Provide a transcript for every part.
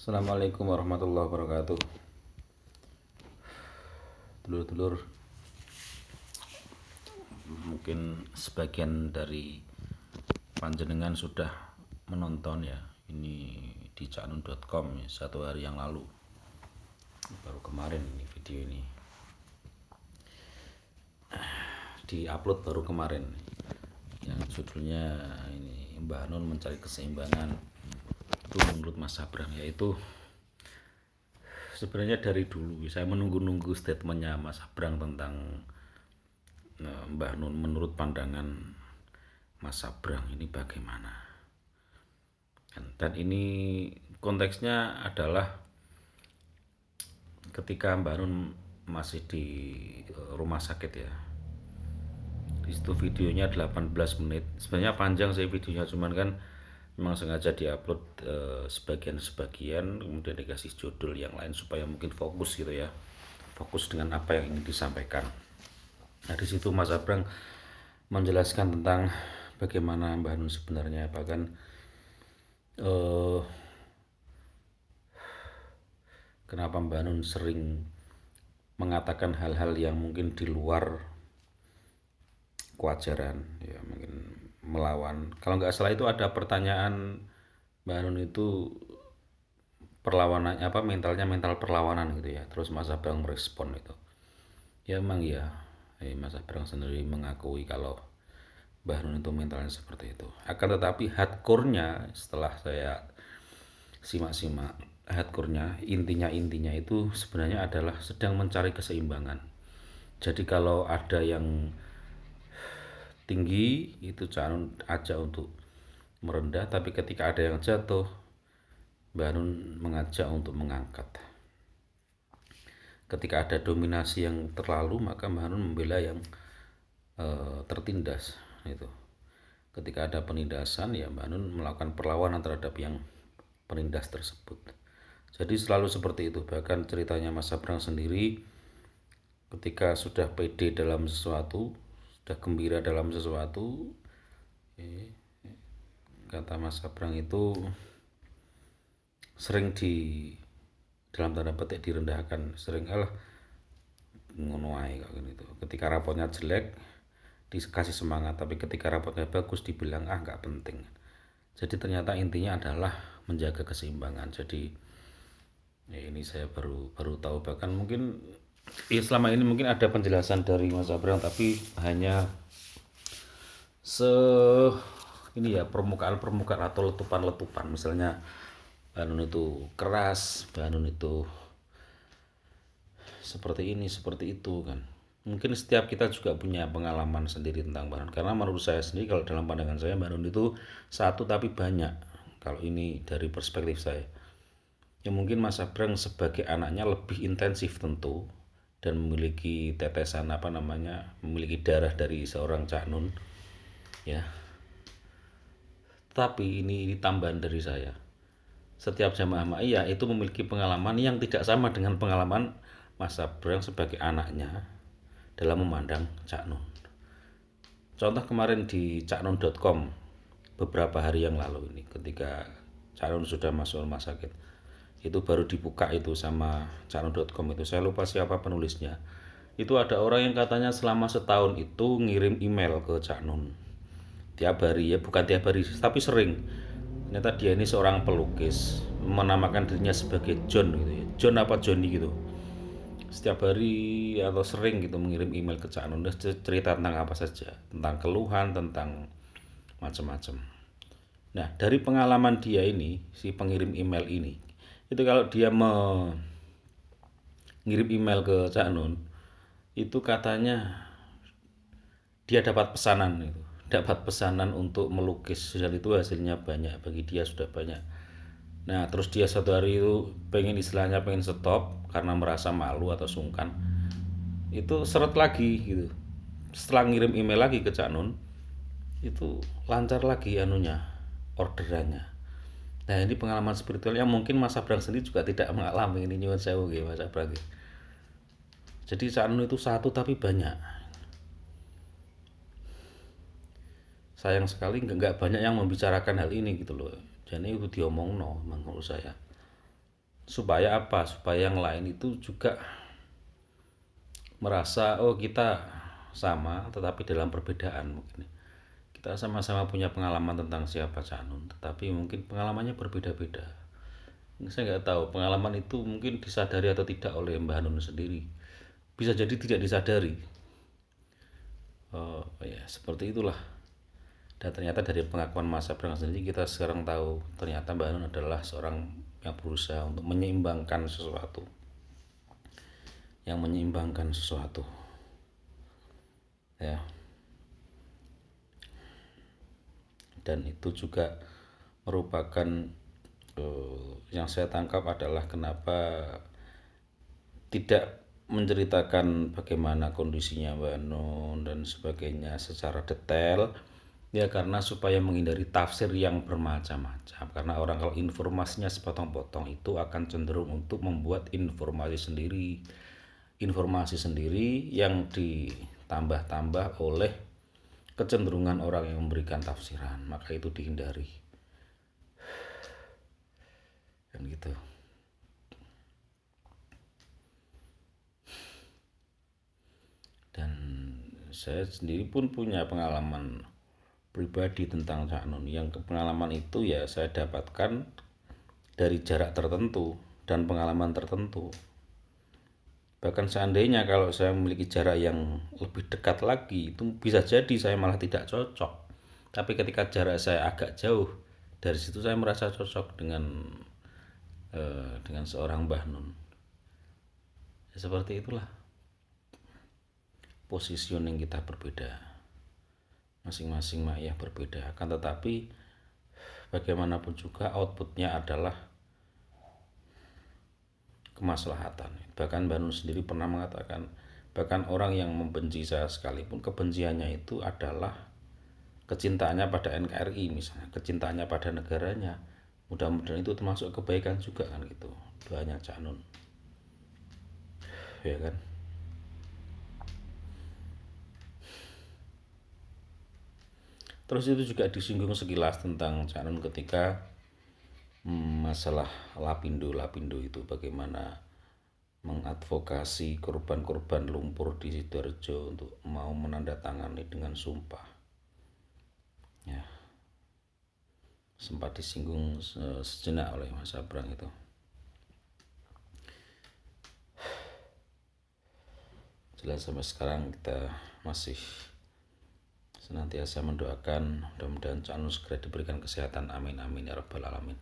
Assalamualaikum warahmatullahi wabarakatuh. Dulur-dulur, mungkin sebagian dari panjenengan sudah menonton ya ini di caknun.com ya, 1 hari yang lalu. Baru kemarin ini video ini di-upload baru kemarin, yang judulnya ini Mbah Nun mencari keseimbangan itu menurut Mas Sabrang, yaitu sebenarnya dari dulu saya menunggu-nunggu statementnya Mas Sabrang tentang Mbah Nun. Menurut pandangan Mas Sabrang ini bagaimana, dan ini konteksnya adalah ketika Mbah Nun masih di rumah sakit ya. Di situ videonya 18 menit. Sebenarnya panjang sih videonya, cuman kan memang sengaja diupload sebagian-sebagian, kemudian dikasih judul yang lain supaya mungkin fokus gitu ya. Fokus dengan apa yang ingin disampaikan. Nah, di situ Mas Abrang menjelaskan tentang bagaimana Mbah Nun sebenarnya, bahkan kenapa Mbah Nun sering mengatakan hal-hal yang mungkin di luar kewajaran ya, mungkin melawan. Kalau nggak salah itu ada pertanyaan Mbak Nun itu perlawanan apa, mental perlawanan gitu ya, terus Mas Abang merespon itu ya emang ya, Mas Abang sendiri mengakui kalau Mbah Nun itu mentalnya seperti itu. Akan tetapi hardcore-nya setelah saya simak-simak, hardcore-nya intinya itu sebenarnya adalah sedang mencari keseimbangan. Jadi kalau ada yang tinggi itu jangan ajak untuk merendah, tapi ketika ada yang jatuh Mbah Nun mengajak untuk mengangkat. Ketika ada dominasi yang terlalu, maka Mbah Nun membela yang tertindas itu. Ketika ada penindasan ya Mbah Nun melakukan perlawanan terhadap yang penindas tersebut. Jadi selalu seperti itu. Bahkan ceritanya Mas Sabrang sendiri ketika sudah pede dalam sesuatu, sudah gembira dalam sesuatu, kata Mas Sabrang itu sering dalam tanda petik direndahkan, sering ngono ae kok gitu. Ketika rapotnya jelek dikasih semangat, tapi ketika rapotnya bagus dibilang nggak penting. Jadi ternyata intinya adalah menjaga keseimbangan. Jadi ya ini saya baru tahu, bahkan mungkin ya selama ini mungkin ada penjelasan dari Mas Abraham, tapi hanya ini ya, permukaan atau letupan. Misalnya Mbah Nun itu keras, Mbah Nun itu seperti ini, seperti itu kan. Mungkin setiap kita juga punya pengalaman sendiri tentang Mbah Nun. Karena menurut saya sendiri, kalau dalam pandangan saya Mbah Nun itu satu tapi banyak. Kalau ini dari perspektif saya. Ya mungkin Mas Abrang sebagai anaknya lebih intensif tentu, dan memiliki tetesan memiliki darah dari seorang Cak Nun ya. Tapi ini tambahan dari saya. Setiap jamaah ma'iyah itu memiliki pengalaman yang tidak sama dengan pengalaman Mas Abrang sebagai anaknya dalam memandang Cak Nun. Contoh kemarin di caknun.com beberapa hari yang lalu ini, ketika Cak Nun sudah masuk rumah sakit, itu baru dibuka itu sama caknun.com itu, saya lupa siapa penulisnya. Itu ada orang yang katanya selama setahun itu ngirim email ke Cak Nun tiap hari, ya bukan tiap hari tapi sering. Ternyata dia ini seorang pelukis, menamakan dirinya sebagai John gitu ya, John apa Johnny gitu. Setiap hari atau sering gitu mengirim email ke Cak Nun, cerita tentang apa saja, tentang keluhan, tentang macam-macam. Nah, dari pengalaman dia ini, si pengirim email ini, itu kalau dia mengirim email ke Cak Nun, itu katanya dia dapat pesanan untuk melukis, dan itu hasilnya banyak, bagi dia sudah banyak. Nah, terus dia satu hari itu pengen stop karena merasa malu atau sungkan. Itu seret lagi gitu. Setelah ngirim email lagi ke Cak Nun, itu lancar lagi orderannya. Nah, ini pengalaman spiritual yang mungkin Mas Abrang sendiri juga tidak mengalami. Ini nyuwun sewu nggih Mas Abrang. Jadi Cak Nun itu satu tapi banyak. Sayang sekali nggak banyak yang membicarakan hal ini gitu loh. Jadi itu diomong menurut saya. Supaya apa? Supaya yang lain itu juga merasa oh kita sama tetapi dalam perbedaan mungkin. Kita sama-sama punya pengalaman tentang siapa Cak Nun, tetapi mungkin pengalamannya berbeda-beda. Saya nggak tahu pengalaman itu mungkin disadari atau tidak oleh Mbah Nun sendiri. Bisa jadi tidak disadari. Oh ya, seperti itulah. Dan ternyata dari pengakuan Mas Abrang sendiri kita sekarang tahu ternyata Mbah Nun adalah seorang yang berusaha untuk menyeimbangkan sesuatu. Yang menyeimbangkan sesuatu. Ya. Dan itu juga merupakan yang saya tangkap adalah kenapa tidak menceritakan bagaimana kondisinya Mbak Nun dan sebagainya secara detail, ya karena supaya menghindari tafsir yang bermacam-macam, karena orang kalau informasinya sepotong-potong itu akan cenderung untuk membuat informasi sendiri yang ditambah-tambah oleh kecenderungan orang yang memberikan tafsiran, maka itu dihindari kan gitu. Dan saya sendiri pun punya pengalaman pribadi tentang Cak Nun, yang pengalaman itu ya saya dapatkan dari jarak tertentu dan pengalaman tertentu. Bahkan seandainya kalau saya memiliki jarak yang lebih dekat lagi, itu bisa jadi saya malah tidak cocok. Tapi ketika jarak saya agak jauh, dari situ saya merasa cocok dengan seorang Mbah Nun. Ya, seperti itulah. Positioning kita berbeda. Masing-masing ma'iyah berbeda. Akan tetapi bagaimanapun juga outputnya adalah kemaslahatan. Bahkan Mbah Nun sendiri pernah mengatakan, bahkan orang yang membenci saya sekalipun, kebenciannya itu adalah kecintaannya pada NKRI misalnya, kecintaannya pada negaranya. Mudah-mudahan itu termasuk kebaikan juga kan gitu. Doanya Cak Nun. Ya kan? Terus itu juga disinggung sekilas tentang Cak Nun ketika masalah Lapindo itu, bagaimana mengadvokasi korban-korban lumpur di Sidoarjo untuk mau menandatangani dengan sumpah. Ya, sempat disinggung sejenak oleh Mas Abrang itu. Jelas sampai sekarang kita masih senantiasa mendoakan mudah-mudahan Cak Nun segera diberikan kesehatan, amin amin ya rabbal alamin.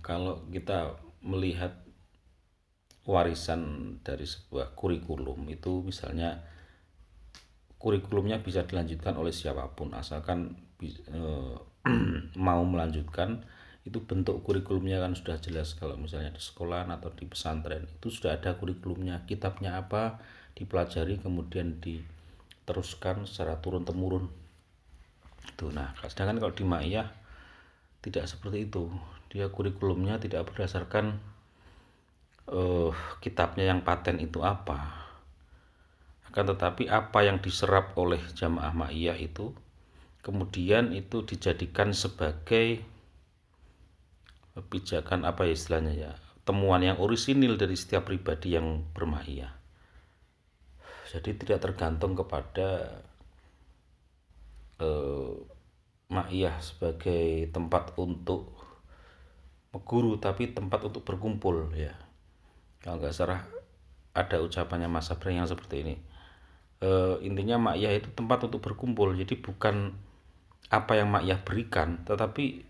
Kalau kita melihat warisan dari sebuah kurikulum itu, misalnya kurikulumnya bisa dilanjutkan oleh siapapun asalkan mau melanjutkan, itu bentuk kurikulumnya kan sudah jelas. Kalau misalnya di sekolahan atau di pesantren itu sudah ada kurikulumnya, kitabnya apa dipelajari kemudian diteruskan secara turun temurun itu. Nah sedangkan kalau di ma'iyah tidak seperti itu, dia kurikulumnya tidak berdasarkan kitabnya yang paten itu apa, akan tetapi apa yang diserap oleh jamaah ma'iyah itu kemudian itu dijadikan sebagai pijakan, apa ya istilahnya ya, temuan yang orisinil dari setiap pribadi yang berma'iyah. Jadi tidak tergantung kepada ma'iyah sebagai tempat untuk guru, tapi tempat untuk berkumpul ya. Kalau nggak salah ada ucapannya Mas Abrang yang seperti ini. Intinya ma'iyah itu tempat untuk berkumpul. Jadi bukan apa yang ma'iyah berikan, tetapi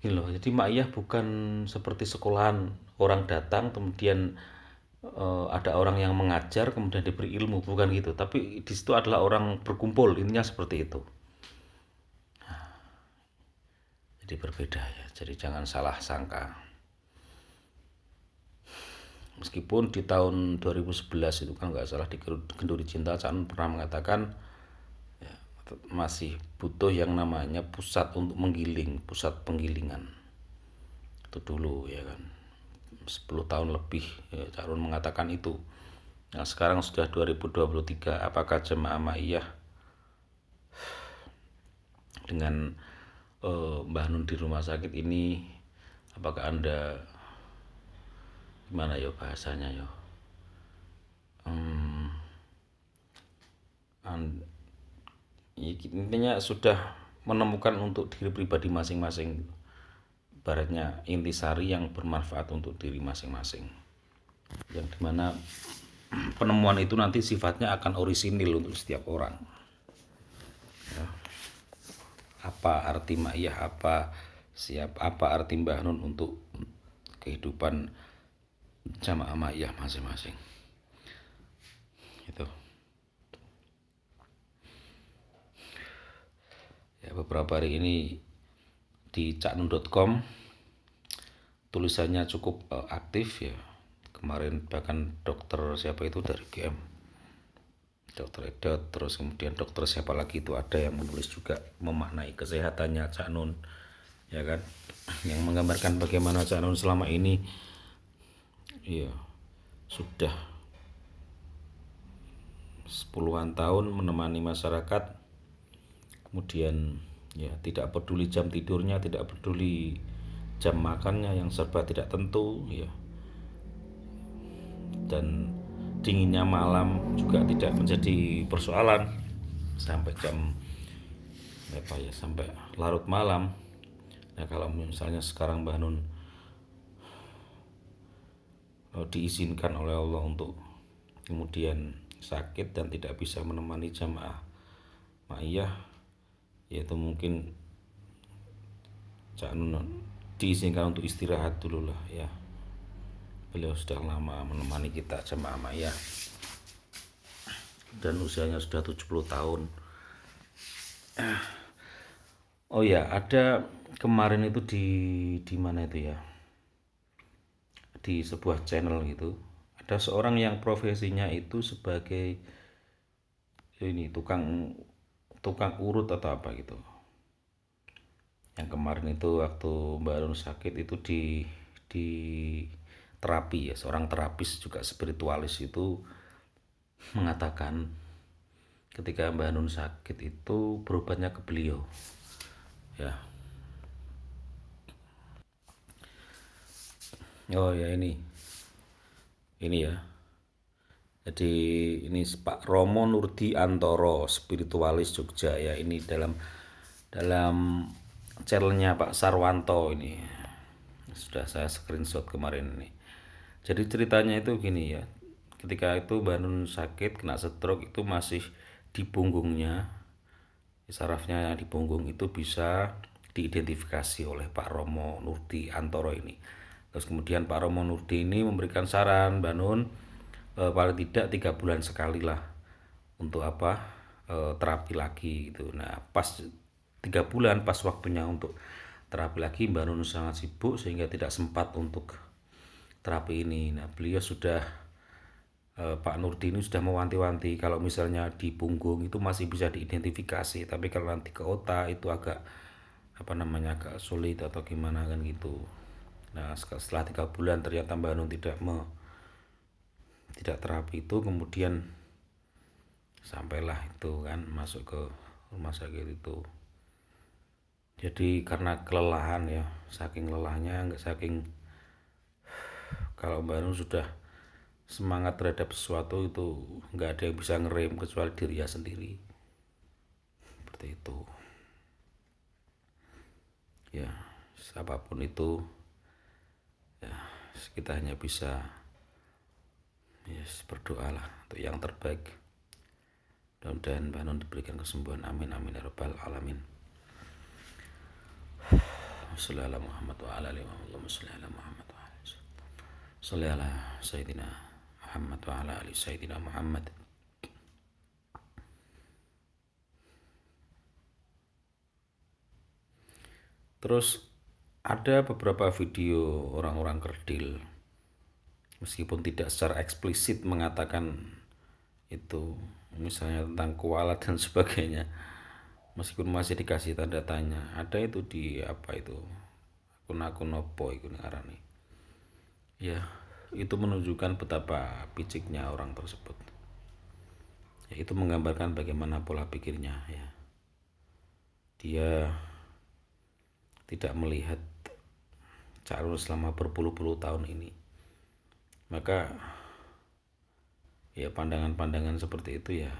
ini loh. Jadi ma'iyah bukan seperti sekolahan, orang datang kemudian ada orang yang mengajar kemudian diberi ilmu, bukan gitu. Tapi di situ adalah orang berkumpul, intinya seperti itu. Jadi berbeda ya. Jadi jangan salah sangka. Meskipun di tahun 2011 itu kan nggak salah di Genduri Cinta, Cak Nun pernah mengatakan ya, masih butuh yang namanya pusat untuk menggiling, pusat penggilingan. Itu dulu ya kan, 10 tahun lebih ya, Cak Nun mengatakan itu. Nah, sekarang sudah 2023, apakah jemaah Ma'iyah dengan Mbah Nun di rumah sakit ini, apakah Anda, gimana ya bahasanya ya, intinya sudah menemukan untuk diri pribadi masing-masing, ibaratnya intisari yang bermanfaat untuk diri masing-masing, yang dimana penemuan itu nanti sifatnya akan orisinil untuk setiap orang. Apa arti Ma'iyah, apa arti Mbah Nun untuk kehidupan jamaah Ma'iyah masing-masing. Itu. Ya, beberapa hari ini di caknun.com tulisannya cukup aktif ya. Kemarin bahkan dokter siapa itu dari GM, dokter Edot, terus kemudian dokter siapa lagi itu ada yang menulis juga memaknai kesehatannya Cak Nun, ya kan, yang menggambarkan bagaimana Cak Nun selama ini ya sudah puluhan tahun menemani masyarakat, kemudian ya tidak peduli jam tidurnya, tidak peduli jam makannya yang serba tidak tentu ya, dan dinginnya malam juga tidak menjadi persoalan sampai jam apa ya, sampai larut malam. Nah, kalau misalnya sekarang Mbah Nun diizinkan oleh Allah untuk kemudian sakit dan tidak bisa menemani jamaah Ma'iyah, yaitu mungkin Cak Nun diizinkan untuk istirahat dulu lah ya. Beliau sudah lama menemani kita jamaah Ma'iyah dan usianya sudah 70 tahun. Oh ya, ada kemarin itu di mana itu ya, di sebuah channel gitu, ada seorang yang profesinya itu sebagai ini tukang urut atau apa gitu. Yang kemarin itu waktu Mbak Nun sakit itu di terapi ya, seorang terapis juga spiritualis itu mengatakan ketika Mbak Nun sakit itu berobatnya ke beliau ya. Oh ya, ini ya, jadi ini Pak Romo Nurdi Antoro, spiritualis Jogja ya, ini dalam channelnya Pak Sarwanto ini, sudah saya screenshot kemarin ini. Jadi ceritanya itu gini ya, ketika itu Mbak Nun sakit kena stroke itu masih di punggungnya, sarafnya di punggung itu bisa diidentifikasi oleh Pak Romo Nurdi Antoro ini. Terus kemudian Pak Romo Nurdi ini memberikan saran Mbak Nun paling tidak 3 bulan sekali lah untuk apa, terapi lagi gitu. Nah, pas 3 bulan pas waktunya untuk terapi lagi, Mbak Nun sangat sibuk sehingga tidak sempat untuk terapi ini. Nah, beliau sudah Pak Nurdi ini sudah mewanti-wanti kalau misalnya di punggung itu masih bisa diidentifikasi, tapi kalau nanti ke otak itu agak apa namanya, agak sulit atau gimana kan gitu. Nah, setelah 3 bulan ternyata Mbak Nun tidak terapi itu, kemudian sampailah itu kan masuk ke rumah sakit itu. Jadi karena kelelahan ya, saking lelahnya, saking kalau Mbak Nun sudah semangat terhadap sesuatu itu nggak ada yang bisa ngerem kecuali dirinya sendiri, seperti itu ya. Siapapun itu ya, kita hanya bisa berdoa lah untuk yang terbaik. Mudah-mudahan Mbak Nun diberikan kesembuhan, amin amin ya rabbal alamin. Shalli ala Muhammad wa ala alihi Muhammad, shalli ala Muhammad wa ala shalli ala Sayyidina Muhammad wa ala ali Sayyidina Muhammad. Terus ada beberapa video orang-orang kerdil, meskipun tidak secara eksplisit mengatakan itu, misalnya tentang kualat dan sebagainya, meskipun masih dikasih tanda tanya. Ada itu di apa itu, akun-akun opo itu ngarani ya, itu menunjukkan betapa piciknya orang tersebut. Ya, itu menggambarkan bagaimana pola pikirnya ya. Dia tidak melihat Cak Nun selama berpuluh-puluh tahun ini. Maka ya pandangan-pandangan seperti itu ya,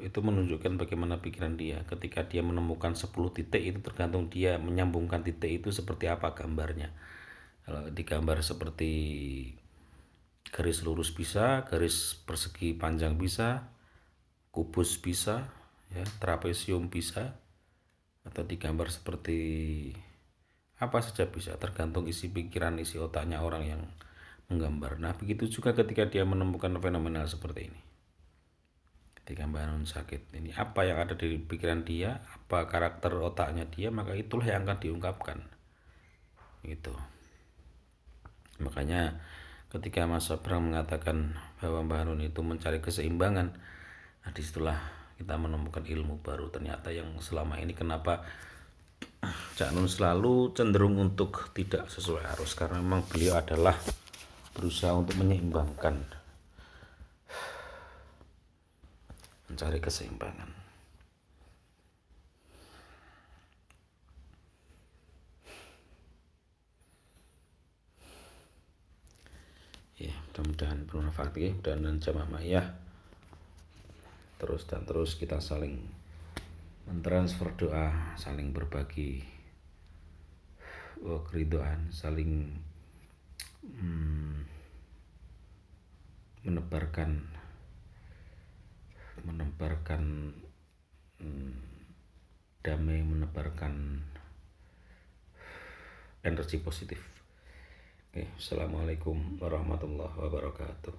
itu menunjukkan bagaimana pikiran dia. Ketika dia menemukan 10 titik, itu tergantung dia menyambungkan titik itu seperti apa gambarnya. Kalau digambar seperti garis lurus bisa, garis persegi panjang bisa, kubus bisa, ya, trapesium bisa, atau digambar seperti apa saja bisa, tergantung isi pikiran, isi otaknya orang yang menggambar. Nah, begitu juga ketika dia menemukan fenomenal seperti ini. Ketika Mbak Nun sakit, ini apa yang ada di pikiran dia, apa karakter otaknya dia, maka itulah yang akan diungkapkan. Gitu. Makanya ketika Mas Abraham mengatakan bahwa Mbak Nun itu mencari keseimbangan, nah disitulah kita menemukan ilmu baru. Ternyata yang selama ini kenapa Cak Nun selalu cenderung untuk tidak sesuai arus, karena memang beliau adalah berusaha untuk menyeimbangkan, mencari keseimbangan. Ya, mudah-mudahan bermanfaat ya, dan jamaah ma'iyah terus dan terus kita saling mentransfer doa, saling berbagi keridoan, saling menebarkan damai, menebarkan energi positif. Oke, assalamualaikum warahmatullahi wabarakatuh.